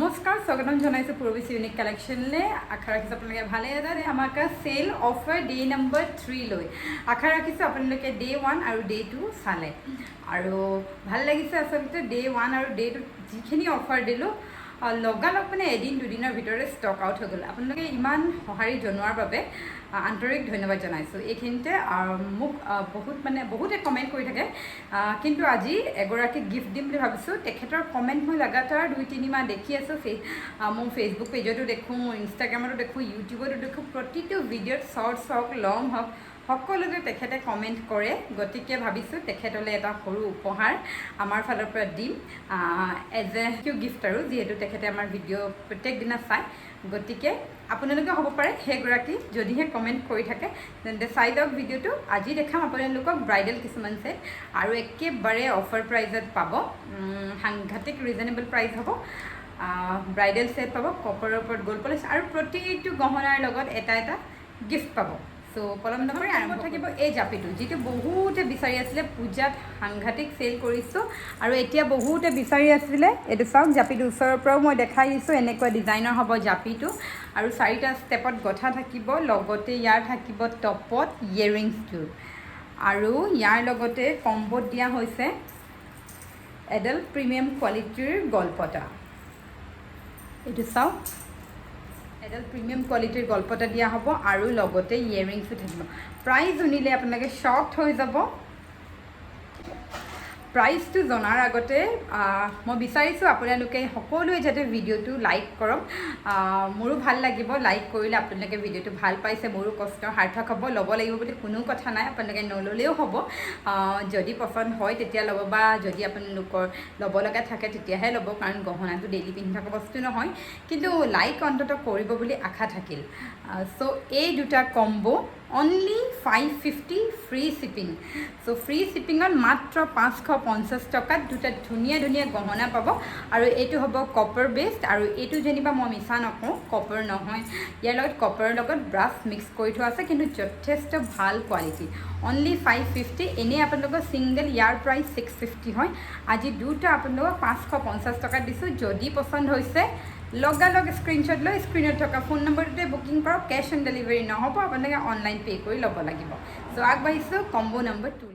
নমস্কাৰ স্বাগতম জনাইছো পুৰবি ইউনিক কালেকশনলে আশা ৰাখিছো আপোনালোকে ভালে আছে আমাক সেল অফাৰ ডে নম্বৰ 3 লৈ আশা ৰাখিছো আপোনালোকে ডে 1 আৰু ডে 2 চালে আৰু ভাল লাগিছে আসলতে ডে 1 আৰু ডে 2 যিখিনি অফাৰ দিলো লগালগ মানে এদিন দুদিনৰ ভিতৰতে ষ্টক আউট হৈ গ'ল আপোনালোকে ইমান সহাৰি জনোৱাৰ বাবে আন্তৰিক ধন্যবাদ জনাইছো এইখিনিতে মোক বহুতে কমেন্ট কৰি থাকে কিন্তু আজি এগৰাকী গিফট দিম বুলি ভাবিছো তেখেতৰ কমেন্ট মই লাগাতাৰ 2-3 মাহ দেখি আছো মোৰ ফেসবুক পেজতো দেখো ইনষ্টাগ্ৰামতো দেখো ইউটিউবতো দেখো প্ৰতিটো ভিডিঅ'ত শৰ্টছ হওক লং হওক সকলোতে তেখেতে কমেন্ট কৰে গতিকে ভাবিছো তেখেতলে এটা সৰু উপহাৰ আমাৰ ফালৰ পৰা দিম এজ এ গিফট আৰু যেহেতু তেখেতে আমাৰ ভিডিঅ' প্ৰত্যেক দিনা চাই গতিকে আপোনালোকে হ'ব পাৰে হেগৰাকী যদিহে কমেন্ট কৰি থাকে তেন্তে চাই লওক ভিডিঅ'টো আজি দেখাম আপোনালোকক ব্ৰাইডাল কিছুমান সেট আৰু একেবাৰে অফাৰ প্ৰাইজত পাব সাংঘাতিক ৰিজনেবল প্ৰাইস হ'ব ব্ৰাইডাল সেট পাব কপাৰৰ ওপৰত গোল্ড পলিশ আৰু প্ৰতিটো গহনাৰ লগত এটা এটা গিফট পাব সো পলম নকৰি আৰম্ভ থাকিব এই জাপিটো যেটো বহুতে বিচাৰি আছিল পূজাত সাংঘাতিক সেল কৰিছো আৰু এতিয়া বহুতে বিচাৰি আছিল এটো চাওক জাপিটো ওচৰৰ পৰা মই দেখাই দিছো এনেকুৱা ডিজাইনৰ হ'ব জাপিটো আৰু চাৰিটা ষ্টেপত গঠা থাকিব লগতে ইয়াৰ থাকিব টপত ইয়াৰিংছটো আৰু ইয়াৰ লগতে কম্বোত দিয়া হৈছে এডাল প্ৰিমিয়াম কোৱালিটিৰ গলপটা এটো চাওক এডাল প্ৰিমিয়াম কোৱালিটিৰ গলপটা দিয়া হ'ব আৰু লগতে ইয়াৰিংছ থাকিব প্ৰাইস শুনিলে আপোনালোকে শকড হৈ যাব প্ৰাইসটো জনাৰ আগতে মই বিচাৰিছো আপোনালোকে সকলোৱে যাতে ভিডিঅ'টো লাইক কৰক মোৰো ভাল লাগিব লাইক কৰিলে আপোনালোকে ভিডিঅ'টো ভাল পাইছে মোৰো কষ্ট সাৰ্থক হ'ব ল'ব লাগিব বুলি কোনো কথা নাই আপোনালোকে নললেও হ'ব যদি পছন্দ হয় তেতিয়া ল'ব বা যদি আপোনালোকৰ ল'ব লগা থাকে তেতিয়াহে ল'ব কাৰণ গহনাটো ডেইলি পিন্ধি থকা বস্তু নহয় কিন্তু লাইক অন্তত কৰিব বুলি আশা থাকিল সো এই দুটা combo only 550 free shipping so free shipping on মাত্ৰ 550 টকাত দুটা ধুনিয়া গহনা পাব আৰু এটো হ'ব কপাৰ বেসড আৰু এটো যেনিবা মই মিছা নকওঁ কপাৰ নহয় ইয়াৰ লগত কপাৰৰ লগত ব্ৰাছ মিক্স কৰি থোৱা আছে কিন্তু যথেষ্ট ভাল কোৱালিটি only 550 এনে আপোনালোকৰ সিঙ্গেল ইয়াৰ প্ৰাইস 650 হয় আজি দুটা আপোনালোকক 550 টকা দিছো যদি পছন্দ হৈছে লগালগ স্ক্ৰিনশ্বট লৈ স্ক্ৰিনত থকা ফোন নম্বৰতে বুকিং কৰক কেশ অন ডেলিভাৰী নহব আপোনালোকে অনলাইন পে কৰি ল'ব লাগিব সো আগবাঢ়িছো কম্বো নম্বৰ 2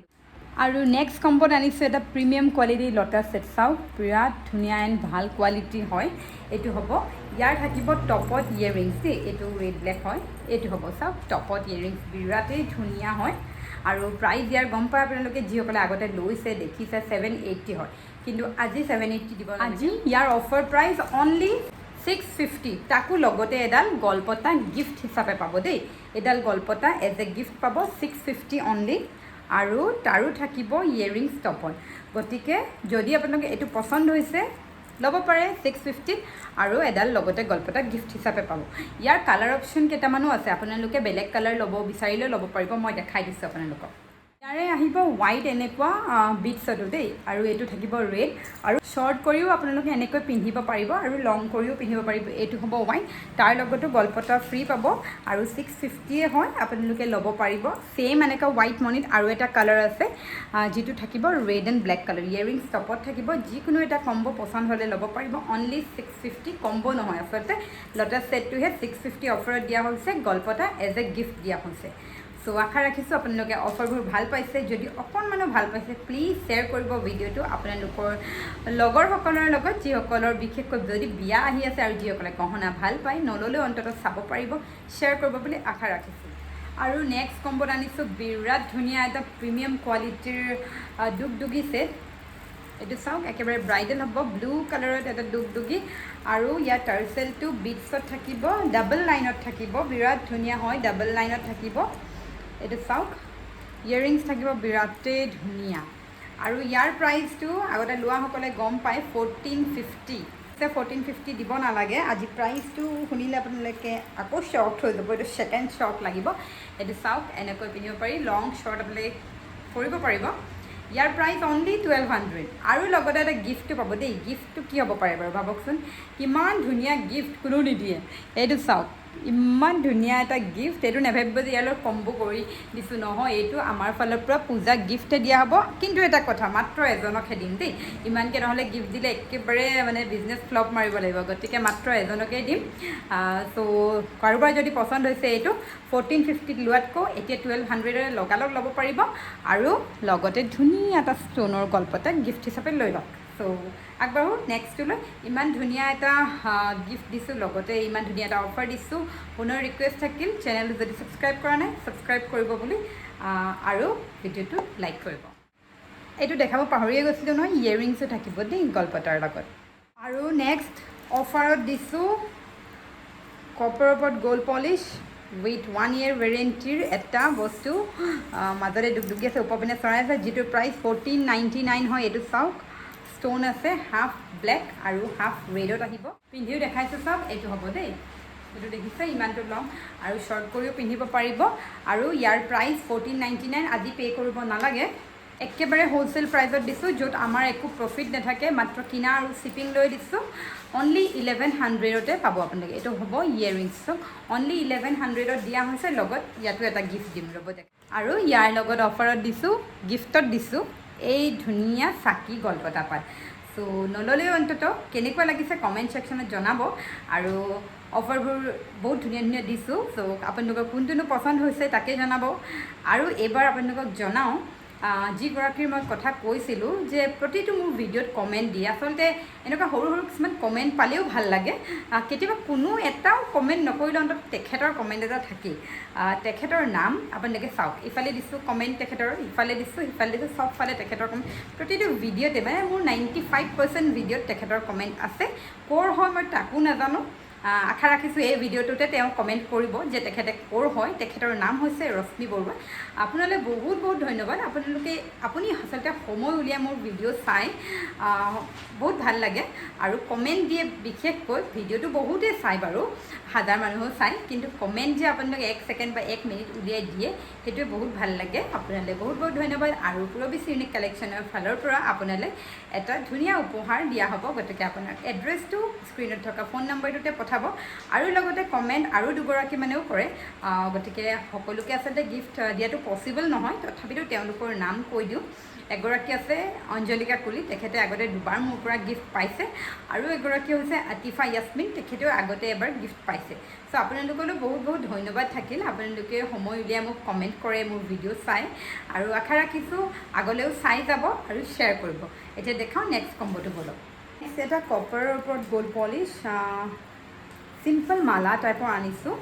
আৰু নেক্সট কম্বোত আনিছো এটা প্ৰিমিয়াম কোৱালিটি লটাছ সেট চাওক বিৰাট ধুনিয়া এণ্ড ভাল কোৱালিটি হয় এটো হ'ব ইয়াৰ থাকিব টপত ইয়াৰিংছ এটো ৰেড ব্লেক হয় এটো হ'ব চাওক টপত ইয়াৰিংছ বিৰাটেই ধুনিয়া হয় আৰু প্ৰাইস ইয়াৰ গম পায় আপোনালোকে যিসকলে আগতে লৈছে দেখিছে 780 হয় কিন্তু আজি 780 দিব আজি ইয়াৰ অফাৰ প্ৰাইস অনলি 650 তাকো লগতে এডাল গলপটা গিফট হিচাপে পাব দেই এডাল গলপটা এজ এ গিফট পাব 650 অনলি আৰু তাৰো থাকিব ইয়াৰিংছ টপত গতিকে যদি আপোনালোকে এটো পছন্দ হৈছে ল'ব পাৰে 650 আৰু এডাল লগতে গলপটা গিফট হিচাপে পাব ইয়াৰ কালাৰ অপচন কেটামানো আছে আপোনালোকে বেলেগ কালাৰ ল'ব বিচাৰিলে ল'ব পাৰিব মই দেখাই দিছো আপোনালোকক ইয়াৰে আহিব হোৱাইট এনেকুৱা বিটছটো দেই আৰু এটো থাকিব ৰেড আৰু শৰ্ট কৰিও আপোনালোকে এনেকৈ পিন্ধিব পাৰিব আৰু লং কৰিও পিন্ধিব পাৰিব এটো হ'ব হোৱাইট তাৰ লগতো গলপটা ফ্ৰী পাব আৰু 650 হয় আপোনালোকে ল'ব পাৰিব সেম এনেকা হোৱাইট মনিত আৰু এটা কালাৰ আছে যেটো থাকিব red and black colour earrings টপত থাকিব যিকোনো এটা কম্বো পছন্দ হ'লে ল'ব পাৰিব অনলি 650 কম্বো নহয় আচলতে লটাছ সেটটোহে 650 অফাৰত দিয়া হৈছে গলপটা এজ এ গিফট দিয়া হৈছে সো আশা ৰাখিছো আপোনালোকে অফাৰবোৰ ভাল পাইছে যদি অকণমানো ভাল পাইছে প্লিজ শ্বেয়াৰ কৰিব ভিডিঅ'টো আপোনালোকৰ লগৰ সকলৰ লগত যিসকলৰ বিশেষকৈ যদি বিয়া আহি আছে আৰু যিসকলে গহনা ভাল পায় নললেও অন্তত চাব পাৰিব শ্বেয়াৰ কৰিব বুলি আশা ৰাখিছো আৰু নেক্সট কম্বোত আনিছো বিৰাট ধুনিয়া এটা প্ৰিমিয়াম কোৱালিটিৰ দুগদুগী সেট এটো চাওক একেবাৰে ব্ৰাইডাল হ'ব ব্লু কালাৰত এটা দুগদুগী আৰু ইয়াৰ টাৰ্চেলটো বিটছত থাকিব ডাবল লাইনত থাকিব বিৰাট ধুনিয়া হয় ডাবল লাইনত থাকিব এটো চাওক ইয়াৰিংছ থাকিব বিৰাটেই ধুনিয়া আৰু ইয়াৰ প্ৰাইসটো আগতে লোৱা সকলে গম পায় 1450 দিব নালাগে আজি প্ৰাইসটো শুনিলে আপোনালোকে আকৌ শক হৈ যাব এটো সেকেন্ড শক লাগিব এটো চাওক এনেকৈ পিন্ধিব পাৰি লং শৰ্ট আপোনালোকে কৰিব পাৰিব ইয়াৰ প্ৰাইস অনলি 1200 আৰু লগতে এটা গিফটটো পাব দেই গিফটটো কি হ'ব পাৰে বাৰু ভাবকচোন কিমান ধুনিয়া গিফট কোনো নিদিয়ে এটো চাওক ইমান ধুনীয়া এটা গিফ্ট, এইটো নেভাবিব যে ইয়াৰ লগত কম্বো কৰি দিছোঁ, নহয় এইটো আমাৰ ফালৰ পৰা পূজা গিফ্টে দিয়া হ'ব। কিন্তু এটা কথা, মাত্ৰ এজনকহে দিম দেই, ইমানকৈ নহ'লে গিফ্ট দিলে একেবাৰে মানে বিজনেছ ফ্লপ মাৰিব লাগিব, গতিকে মাত্ৰ এজনকেই দিম। চ' কাৰোবাৰ যদি পচন্দ হৈছে এইটো 1450 লোৱাতকৈ এতিয়া 1200 লগালগ ল'ব পাৰিব, আৰু লগতে ধুনীয়া এটা ষ্ট'নৰ গল্প এটা গিফ্ট হিচাপে লৈ লওক। চ' আগবাঢ়ো নেক্সটলৈ। ইমান ধুনীয়া এটা গিফ্ট দিছোঁ, লগতে ইমান ধুনীয়া এটা অফাৰ দিছোঁ। পুনৰ ৰিকুৱেষ্ট থাকিল, চেনেলটো যদি ছাবস্ক্ৰাইব কৰা নাই ছাবস্ক্ৰাইব কৰিব বুলি, আৰু ভিডিঅ'টো লাইক কৰিব। এইটো দেখাব পাহৰিয়ে গৈছিলোঁ নহয়, ইয়েৰিংছো থাকিব দেই গল্পটাৰ লগত। আৰু নেক্সট অফাৰত দিছোঁ কপাৰৰ ওপৰত গ'ল্ড পলিছ উইথ 1 year ৱেৰেণ্টিৰ এটা বস্তু, মাজতে দুগদুগি আছে, ওপৰ পিনে চৰাই আছে, যিটোৰ প্ৰাইচ 1499 হয়। এইটো চাওক, ষ্ট'ন আছে, হাফ ব্লেক আৰু হাফ ৰেডত আহিব। পিন্ধিও দেখাইছোঁ চাওক, এইটো হ'ব দেই, এইটো দেখিছে ইমানটো লং, আৰু শ্বৰ্ট কৰিও পিন্ধিব পাৰিব। আৰু ইয়াৰ প্ৰাইচ 1499, আজি পে' কৰিব নালাগে, একেবাৰে হ'লচেল প্ৰাইজত দিছোঁ, য'ত আমাৰ একো প্ৰফিট নাথাকে, মাত্ৰ কিনা আৰু শ্বিপিং লৈ দিছোঁ। অনলি 1100তে পাব আপোনালোকে। এইটো হ'ব ইয়েৰিংছ, অনলি 1100ত দিয়া হৈছে, লগত ইয়াতো এটা গিফ্ট দিম, ৰ'ব দেখ। আৰু ইয়াৰ লগত অফাৰত দিছোঁ, গিফ্টত দিছোঁ এই ধুনীয়া চাকি গল্পটা পাত। চ' নল'লেও অন্ততঃ কেনেকুৱা লাগিছে কমেণ্ট ছেকশ্যনত জনাব। আৰু অফাৰবোৰ বহুত ধুনীয়া ধুনীয়া দিছোঁ, চ' আপোনালোকৰ কোনটোনো পচন্দ হৈছে তাকে জনাব। আৰু এইবাৰ আপোনালোকক জনাওঁ, যিগৰাকীৰ মই কথা কৈছিলোঁ যে প্ৰতিটো মোৰ ভিডিঅ'ত কমেণ্ট দিয়ে, আচলতে এনেকুৱা সৰু সৰু কিছুমান কমেণ্ট পালেও ভাল লাগে। কেতিয়াবা কোনো এটাও কমেণ্ট নকৰিলেও অন্তত তেখেতৰ কমেণ্ট এটা থাকেই। তেখেতৰ নাম আপোনালোকে চাওক, ইফালে দিছোঁ কমেণ্ট তেখেতৰ, ইফালে দিছোঁ সিফালে দিছোঁ, চবফালে তেখেতৰ কমেণ্ট। প্ৰতিটো ভিডিঅ'তে মানে মোৰ 95% ভিডিঅ'ত তেখেতৰ কমেণ্ট আছে। ক'ৰ হয় মই তাকো নাজানো, আশা ৰাখিছোঁ এই ভিডিঅ'টোতে তেওঁ কমেণ্ট কৰিব যে তেখেতে ক'ৰ হয়। তেখেতৰ নাম হৈছে ৰশ্মি বৰুৱা। আপোনালৈ বহুত বহুত ধন্যবাদ। আপুনি আচলতে সময় উলিয়াই মোৰ ভিডিঅ' চাই, বহুত ভাল লাগে। আৰু কমেণ্ট দিয়ে, বিশেষকৈ ভিডিঅ'টো বহুতেই চাই বাৰু, হাজাৰ মানুহেও চায়, কিন্তু কমেণ্ট যে আপোনালোকে 1 ছেকেণ্ড বা 1 মিনিট উলিয়াই দিয়ে, সেইটোৱে বহুত ভাল লাগে। আপোনালৈ বহুত বহুত ধন্যবাদ। আৰু পুৰবিছ ইউনিক কালেকশ্যনৰ ফালৰ পৰা আপোনালৈ এটা ধুনীয়া উপহাৰ দিয়া হ'ব, গতিকে আপোনাৰ এড্ৰেছটো স্ক্ৰীণত থকা ফোন নম্বৰটোতে পঠাব। আৰু লগতে কমেণ্ট আৰু দুগৰাকী মানেও কৰে, গতিকে সকলোকে আচলতে গিফ্ট দিয়াটো পচিবল নহয়, তথাপিতো তেওঁলোকৰ নাম কৈ দিওঁ। এগৰাকী আছে অঞ্জলিকা কুলি, তেখেতে আগতে দুবাৰ মোৰ পৰা গিফ্ট পাইছে। আৰু এগৰাকী হৈছে আতিফা ইয়াছমিন, তেখেতেও আগতে এবাৰ গিফ্ট পাইছে। চ' আপোনালোকলৈ বহুত বহুত ধন্যবাদ থাকিল, আপোনালোকে সময় উলিয়াই মোক কমেণ্ট কৰে, মোৰ ভিডিঅ' চাই, আৰু আশা ৰাখিছোঁ আগলৈও চাই যাব আৰু শ্বেয়াৰ কৰিব। এতিয়া দেখাওঁ নেক্সট কম্বটো বলক। নেক্সট এটা কপাৰৰ ওপৰত গ'ল্ড পলিছ, চিম্পল মালা টাইপৰ আনিছোঁ,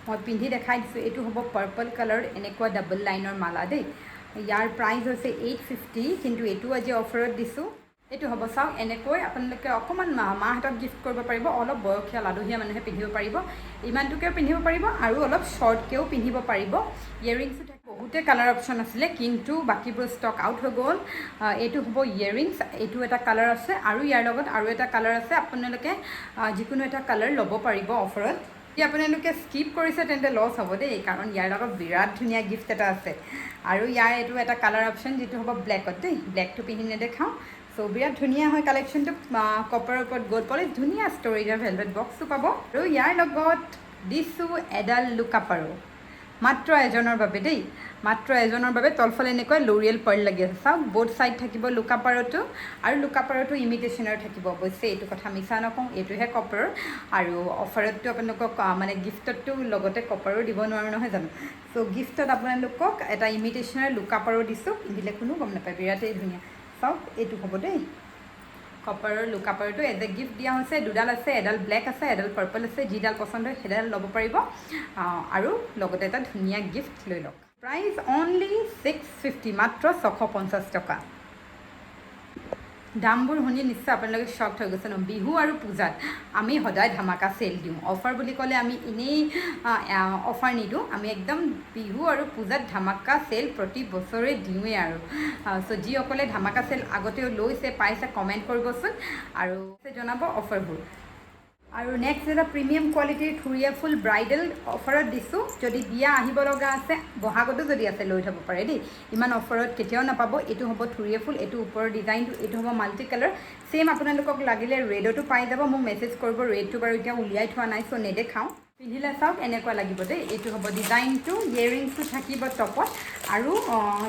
মই পিন্ধি দেখাই দিছোঁ। এইটো হ'ব পাৰ্পল কালাৰ, এনেকুৱা ডাবল লাইনৰ মালা দেই। ইয়াৰ প্ৰাইচ হৈছে 850, কিন্তু এইটো আজি অফাৰত দিছোঁ। এইটো হ'ব চাওক, এনেকৈ আপোনালোকে অকণমান মাহঁতক গিফ্ট কৰিব পাৰিব, অলপ বয়সীয়াল আলহীয়া মানুহে পিন্ধিব পাৰিব, ইমানটোকেও পিন্ধিব পাৰিব, আৰু অলপ শ্বৰ্টকৈও পিন্ধিব পাৰিব। ইয়েৰিংছো থাকে, বহুতে কালাৰ অপশ্যন আছিলে, কিন্তু বাকীবোৰ ষ্টক আউট হৈ গ'ল। এইটো হ'ব ইয়েৰিংছ, এইটো এটা কালাৰ আছে, আৰু ইয়াৰ লগত আৰু এটা কালাৰ আছে। আপোনালোকে যিকোনো এটা কালাৰ ল'ব পাৰিব অফাৰত। যদি আপোনালোকে স্কিপ কৰিছে তেন্তে লছ হ'ব দেই, কাৰণ ইয়াৰ লগত বিৰাট ধুনীয়া গিফ্ট এটা আছে। আৰু ইয়াৰ এইটো এটা কালাৰ অপশ্যন, যিটো হ'ব ব্লেকত দেই, ব্লেকটো পিন্ধি নেদেখাওঁ। চ' বিৰাট ধুনীয়া হয় কালেকশ্যনটো, কপাৰৰ ওপৰত গ'ল্ড পলিছ, ধুনীয়া ষ্ট'ৰেজৰ ভেলভেট বক্সটো পাব। আৰু ইয়াৰ লগত দিছোঁ এডাল লুকাপাৰো, মাত্ৰ এজনৰ বাবে দেই, মাত্ৰ এজনৰ বাবে। তলফালে এনেকুৱা লৰিয়েল পাৰ্ল লাগি আছে, চাওক বোথ ছাইড থাকিব লুকাপাৰটো, আৰু লুকাপাৰটো ইমিটেশ্যনৰ থাকিব। অৱশ্যে এইটো কথা মিছা নকওঁ, এইটোহে কপাৰৰ। আৰু অফাৰতটো আপোনালোকক মানে গিফ্টতটো লগতে কপাৰো দিব নোৱাৰোঁ নহয় জানো। চ' গিফ্টত আপোনালোকক এটা ইমিটেশ্যনৰ লুকাপাৰো দিছোঁ, পিন্ধিলে কোনো গম নাপায়, বিৰাটেই ধুনীয়া। চাওক এইটো হ'ব দেই, কপাৰৰ লুকাপাৰটো এজ এ গিফ্ট দিয়া হৈছে। দুডাল আছে, এডাল ব্লেক আছে, এডাল পাৰ্পল আছে, যিডাল পচন্দ হয় সেইডাল ল'ব পাৰিব। আৰু লগতে এটা ধুনীয়া গিফ্ট লৈ লওক। প্ৰাইচ অনলি 650, মাত্ৰ 650 টকা। দামবোৰ শুনি নিশ্চয় আপোনালোকে শ্বক হৈ গৈছে ন। বিহু আৰু পূজাত আমি সদায় ধামাকা চেল দিওঁ, অফাৰ বুলি ক'লে আমি এনেই অফাৰ নিদিওঁ, আমি একদম বিহু আৰু পূজাত ধামাকা চেল প্ৰতি বছৰে দিওঁৱেই। আৰু চ' যিসকলে ধামাকা চেল আগতেও লৈছে পাইছে কমেণ্ট কৰিবচোন, আৰু জনাব অফাৰবোৰ। আৰু নেক্সট এটা প্ৰিমিয়াম কোৱালিটিৰ থুৰীয়া ফুল ব্ৰাইডেল অফাৰত দিছোঁ যদি বিয়া আহিব লগা আছে বহাগতো যদি আছে লৈ থ'ব পাৰে দেই ইমান অফাৰত কেতিয়াও নাপাব এইটো হ'ব থুৰীয়া ফুল এইটো ওপৰৰ ডিজাইনটো এইটো হ'ব মাল্টি কালাৰ ছেইম আপোনালোকক লাগিলে ৰেডতো পাই যাব মোক মেছেজ কৰিব ৰেডটো বাৰু এতিয়া উলিয়াই থোৱা নাই চ' নেদেখাওঁ পিন্ধিলে চাওক এনেকুৱা লাগিব দেই এইটো হ'ব ডিজাইনটো ইয়েৰিংছটো থাকিব টপত আৰু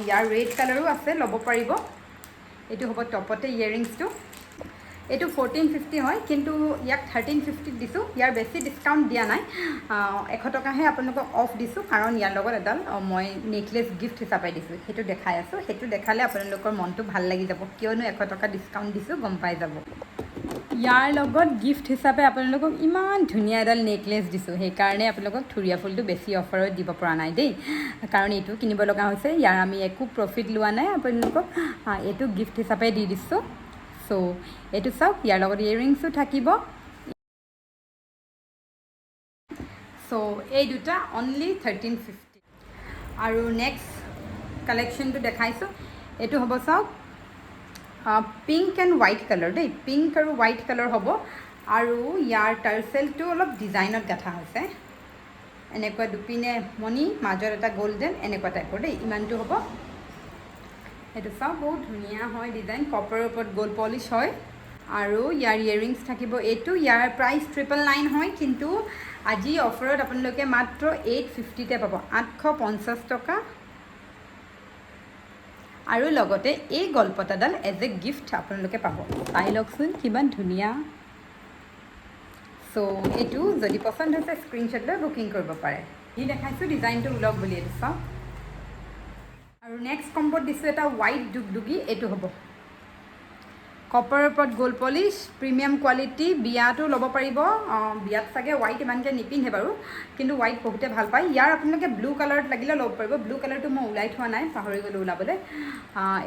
ইয়াৰ ৰেড কালাৰো আছে ল'ব পাৰিব এইটো হ'ব টপতে ইয়েৰিংছটো এইটো 1450 হয় কিন্তু ইয়াক 1350 দিছোঁ ইয়াৰ বেছি ডিছকাউণ্ট দিয়া নাই 100 টকাহে আপোনালোকক অফ দিছোঁ কাৰণ ইয়াৰ লগত এডাল মই নেকলেছ গিফ্ট হিচাপে দিছোঁ সেইটো দেখাই আছোঁ সেইটো দেখালে আপোনালোকৰ মনটো ভাল লাগি যাব কিয়নো 100 টকা ডিছকাউণ্ট দিছোঁ গম পাই যাব ইয়াৰ লগত গিফ্ট হিচাপে আপোনালোকক ইমান ধুনীয়া এডাল নেকলেছ দিছোঁ সেইকাৰণে আপোনালোকক থুৰীয়া ফুলটো বেছি অফাৰত দিব পৰা নাই দেই কাৰণ এইটো কিনিব লগা হৈছে ইয়াৰ আমি একো প্ৰফিট লোৱা নাই আপোনালোকক এইটো গিফ্ট হিচাপে দি দিছোঁ চ' এইটো চাওক ইয়াৰ লগত ইয়েৰিংছো থাকিব চ' এই দুটা অনলি 1350 আৰু নেক্সট কালেকশ্যনটো দেখাইছোঁ এইটো হ'ব চাওক পিংক এণ্ড হোৱাইট কালাৰ দেই পিংক আৰু হোৱাইট কালাৰ হ'ব আৰু ইয়াৰ টাৰ্চেলটো অলপ ডিজাইনত গাঁঠা হৈছে এনেকুৱা দুপিনে মণি মাজত এটা গল্ডেন এনেকুৱা টাইপৰ দেই ইমানটো হ'ব এইটো চাওক বহুত ধুনীয়া হয় ডিজাইন কপাৰৰ ওপৰত গ'ল্ড পলিছ হয় আৰু ইয়াৰ ইয়েৰিংছ থাকিব এইটো ইয়াৰ প্ৰাইচ 999 হয় কিন্তু আজি অফাৰত আপোনালোকে মাত্ৰ 850তে পাব 850 টকা আৰু লগতে এই গলপতাডাল এজ এ গিফ্ট আপোনালোকে পাব চাই লওকচোন কিমান ধুনীয়া চ' এইটো যদি পচন্দ হৈছে স্ক্ৰীনশ্বট লৈ বুকিং কৰিব পাৰে ই দেখাইছোঁ ডিজাইনটো ওলক বুলি এইটো চাওক আৰু নেক্সট কম্বত দিছোঁ এটা হোৱাইট ডুগডুগি এইটো হ'ব কপাৰৰ ওপৰত গ'ল্ড পলিছ প্ৰিমিয়াম কোৱালিটি বিয়াটো ল'ব পাৰিব বিয়াত চাগে হোৱাইট ইমানকৈ নিপিন্ধে বাৰু কিন্তু হোৱাইট বহুতে ভাল পায় ইয়াৰ আপোনালোকে ব্লু কালাৰত লাগিলে ল'ব পাৰিব ব্লু কালাৰটো মই ওলাই থোৱা নাই পাহৰি গ'লোঁ ওলাবলৈ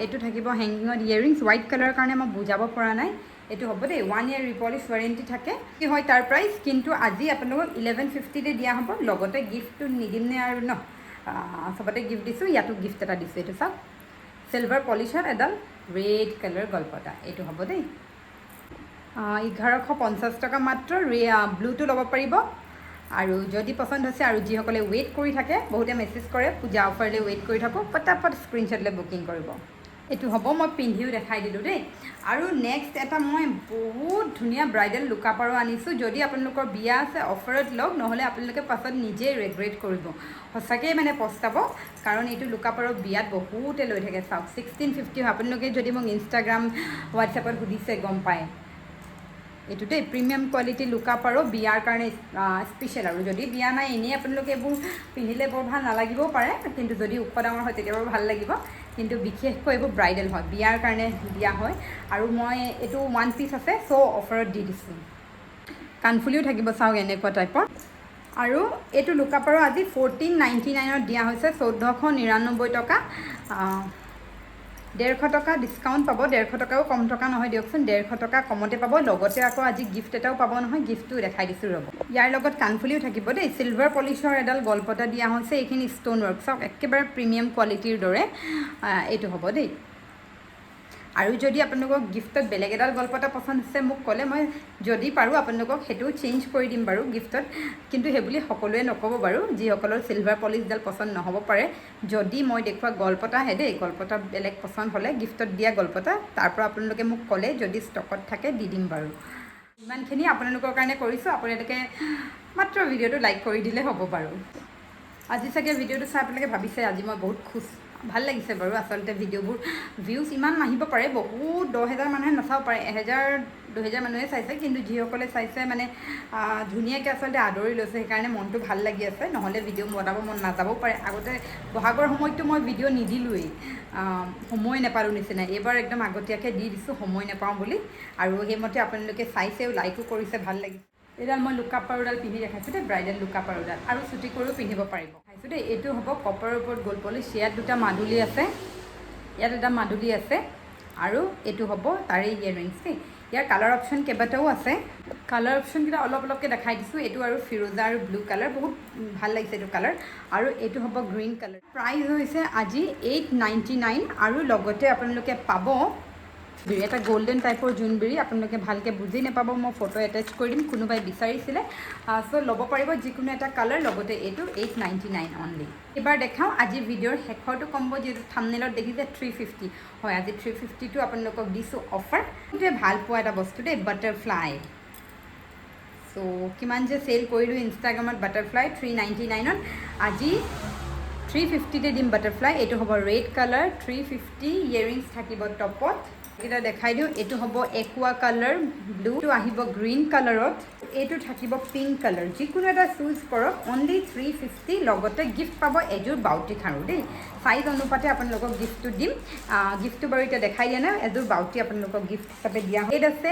এইটো থাকিব হেংগিঙত ইয়েৰিংছ হোৱাইট কালাৰৰ কাৰণে মই বুজাব পৰা নাই এইটো হ'ব দেই 1 year ৰিপলিছ ৱাৰেণ্টি থাকে কি হয় তাৰ প্ৰাইচ কিন্তু আজি আপোনালোকক 1150তে দিয়া হ'ব লগতে গিফ্টটো নিদিমনে আৰু ন চবতে গিফ্ট দিছোঁ ইয়াতো গিফ্ট এটা দিছোঁ এইটো চাওক চিলভাৰ পলিচৰ এডাল ৰেড কালাৰ গলপতা এইটো হ'ব দেই 1150 টকা মাত্ৰ ব্লুটো ল'ব পাৰিব আৰু যদি পচন্দ হৈছে আৰু যিসকলে ৱেইট কৰি থাকে বহুতে মেছেজ কৰে পূজা অফাৰলৈ ৱেইট কৰি থাকোঁ পটাপট স্ক্ৰীনশ্বট লৈ বুকিং কৰিব এইটো হ'ব মই পিন্ধিও দেখাই দিলোঁ দেই আৰু নেক্সট এটা মই বহুত ধুনীয়া ব্ৰাইডেল লুকাপাৰো আনিছোঁ যদি আপোনালোকৰ বিয়া আছে অফাৰত লওক নহ'লে আপোনালোকে পাছত নিজে ৰেগ্ৰেট কৰিব সঁচাকৈ মানে পস্তাব কাৰণ এইটো লুকাপাৰো বিয়াত বহুতে লৈ থাকে চাওক 1650 আপোনালোকে যদি মোক ইনষ্টাগ্ৰাম হোৱাটছএপত সুধিছে গম পায় এইটো দেই প্ৰিমিয়াম কোৱালিটি লুকাপাৰো বিয়াৰ কাৰণে স্পেচিয়েল আৰু যদি বিয়া নাই এনেই আপোনালোকে এইবোৰ পিন্ধিলে বৰ ভাল নালাগিবও পাৰে কিন্তু যদি ওখ ডাঙৰ হয় তেতিয়া বৰ ভাল লাগিব কিন্তু বিশেষকৈ এইবোৰ ব্ৰাইডেল হয় বিয়াৰ কাৰণে দিয়া হয় আৰু মই এইটো 1 পিচ আছে চ' অফাৰত দি দিছোঁ কাণফুলিও থাকিব চাওক এনেকুৱা টাইপৰ আৰু এইটো লুকাপাৰো আজি 1499ত দিয়া হৈছে 1499 টকা 150 টকা ডিছকাউণ্ট পাব 150 টকাও কম টকা নহয় দিয়কচোন 150 টকা কমতে পাব লগতে আকৌ আজি গিফ্ট এটাও পাব নহয় গিফ্টটো দেখাই দিছোঁ ৰ'ব ইয়াৰ লগত কাণফুলিও থাকিব দেই চিলভাৰ পলিচৰ এডাল গলপতা দিয়া হৈছে এইখিনি ষ্ট'ন ৱৰ্ক চাওক একেবাৰে প্ৰিমিয়াম কোৱালিটিৰ দৰে এইটো হ'ব দেই আৰু যদি আপোনালোকক গিফ্টত বেলেগ এডাল গলপতা পচন্দ হৈছে মোক ক'লে মই যদি পাৰোঁ আপোনালোকক সেইটো চেঞ্জ কৰি দিম বাৰু গিফ্টত কিন্তু সেইবুলি সকলোৱে নক'ব বাৰু যিসকলৰ চিলভাৰ পলিচডাল পচন্দ নহ'ব পাৰে যদি মই দেখুওৱা গলপতা আহে দেই গলপতা বেলেগ পচন্দ হ'লে গিফ্টত দিয়া গলপতা তাৰ পৰা আপোনালোকে মোক ক'লে যদি ষ্টকত থাকে দি দিম বাৰু ইমানখিনি আপোনালোকৰ কাৰণে কৰিছোঁ আপোনালোকে মাত্ৰ ভিডিঅ'টো লাইক কৰি দিলে হ'ব বাৰু আজি চাগে ভিডিঅ'টো চাই আপোনালোকে ভাবিছে আজি মই বহুত খুচ ভাল লাগিছে বাৰু আচলতে ভিডিঅ'বোৰ ভিউজ ইমান নাহিব পাৰে বহুত 10,000 মানুহে নাচাব পাৰে 1000-2000 মানুহে চাইছে কিন্তু যিসকলে চাইছে মানে ধুনীয়াকৈ আচলতে আদৰি লৈছে সেইকাৰণে মনটো ভাল লাগি আছে নহ'লে ভিডিঅ' বনাব মন নাযাবও পাৰে আগতে বহাগৰ সময়ততো মই ভিডিঅ' নিদিলোৱেই সময় নাপালোঁ নিচিনা এইবাৰ একদম আগতীয়াকৈ দি দিছোঁ সময় নাপাওঁ বুলি আৰু সেইমতে আপোনালোকে চাইছেও লাইকো কৰিছে ভাল লাগিছে এইডাল মই লুকাপাৰোডাল পিন্ধি দেখাইছোঁ দেই ব্ৰাইডেল লুকাপাৰোডাল আৰু চুটি কৰিও পিন্ধিব পাৰিব খাইছোঁ দেই এইটো হ'ব কপাৰৰ ওপৰত গ'ল্ড পলিছ ইয়াত দুটা মাদুলি আছে ইয়াত এটা মাদুলি আছে আৰু এইটো হ'ব তাৰে ইয়েৰিংছ দেই ইয়াৰ কালাৰ অপশ্যন কেইবাটাও আছে কালাৰ অপশ্যনকেইটা অলপকৈ দেখাই দিছোঁ এইটো আৰু ফিৰোজা আৰু ব্লু কালাৰ বহুত ভাল লাগিছে এইটো কালাৰ আৰু এইটো হ'ব গ্ৰীণ কালাৰ প্ৰাইচ হৈছে আজি 899 আৰু লগতে আপোনালোকে পাব এটা গোল্ডেন টাইপৰ জোনবিৰি আপোনালোকে ভালকৈ বুজি নাপাব মই ফটো এটাচ কৰি দিম কোনোবাই বিচাৰিছিলে সো ল'ব পাৰিব যিকোনো এটা কালাৰ লগতে এইটো 899 অনলি এবাৰ দেখাওঁ আজি ভিডিঅ'ৰ শেষৰটো কম্বো যিটো থাম্বনেইলত দেখিছে 350 হয় আজি 350টো আপোনালোকক দিছোঁ অফাৰ এইটোৱে ভাল পোৱা এটা বস্তু দেই বাটাৰফ্লাই সো কিমান যে সেল কৰিলোঁ ইনষ্টাগ্ৰামত বাটাৰফ্লাই 399ত আজি 350তে দিম বাটাৰফ্লাই এইটো হ'ব ৰেড কালাৰ 350 ইয়েৰিংছ থাকিব টপত এটা দেখাই দিওঁ এইটো হ'ব একুৱা কালাৰ ব্লুটো আহিব গ্ৰীণ কালাৰত এইটো থাকিব পিংক কালাৰ যিকোনো এটা চুজ কৰক অনলি 350 লগতে গিফ্ট পাব এযোৰ বাউটি খাৰু দেই সাইজ অনুপাতে আপোনালোকক গিফ্টটো দিম গিফ্টটো বাৰু এতিয়া দেখাই দিয়া নাই এযোৰ বাউটি আপোনালোকক গিফ্ট হিচাপে দিয়া ৰেড আছে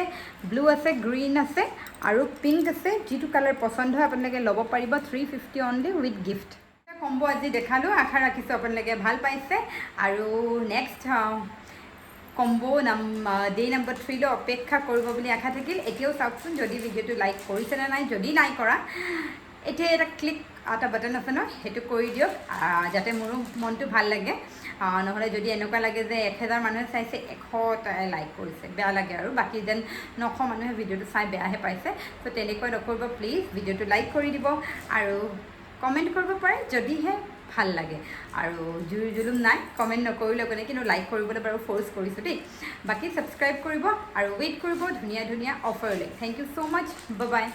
ব্লু আছে গ্ৰীণ আছে আৰু পিংক আছে যিটো কালাৰ পছন্দ হয় আপোনালোকে ল'ব পাৰিব 350 অনলি উইথ গিফ্ট কম্বো আজি দেখালোঁ আশা ৰাখিছোঁ আপোনালোকে ভাল পাইছে আৰু নেক্সট কম্বো ডে নম্বৰ 3লৈ অপেক্ষা কৰিব বুলি আশা থাকিল এতিয়াও চাওকচোন যদি ভিডিঅ'টো লাইক কৰিছে নে নাই যদি নাই কৰা এতিয়া এটা ক্লিক এটা বাটন আছে ন সেইটো কৰি দিয়ক যাতে মোৰো মনটো ভাল লাগে নহ'লে যদি এনেকুৱা লাগে যে 1000 মানুহে চাইছে 100টাই লাইক কৰিছে বেয়া লাগে আৰু বাকী যেন 900 মানুহে ভিডিঅ'টো চাই বেয়াহে পাইছে তো তেনেকৈ নকৰিব প্লিজ ভিডিঅ'টো লাইক কৰি দিব আৰু কমেণ্ট কৰিব পাৰে যদিহে ভাল লাগে আৰু জুই জুলুম নাই কমেণ্ট নকৰিলেও কোনে কিন্তু লাইক কৰিবলৈ বাৰু ফ'ৰ্চ কৰিছোঁ দেই বাকী ছাবস্ক্ৰাইব কৰিব আৰু ৱেইট কৰিব ধুনীয়া ধুনীয়া অফাৰলৈ thank you so' much bye bye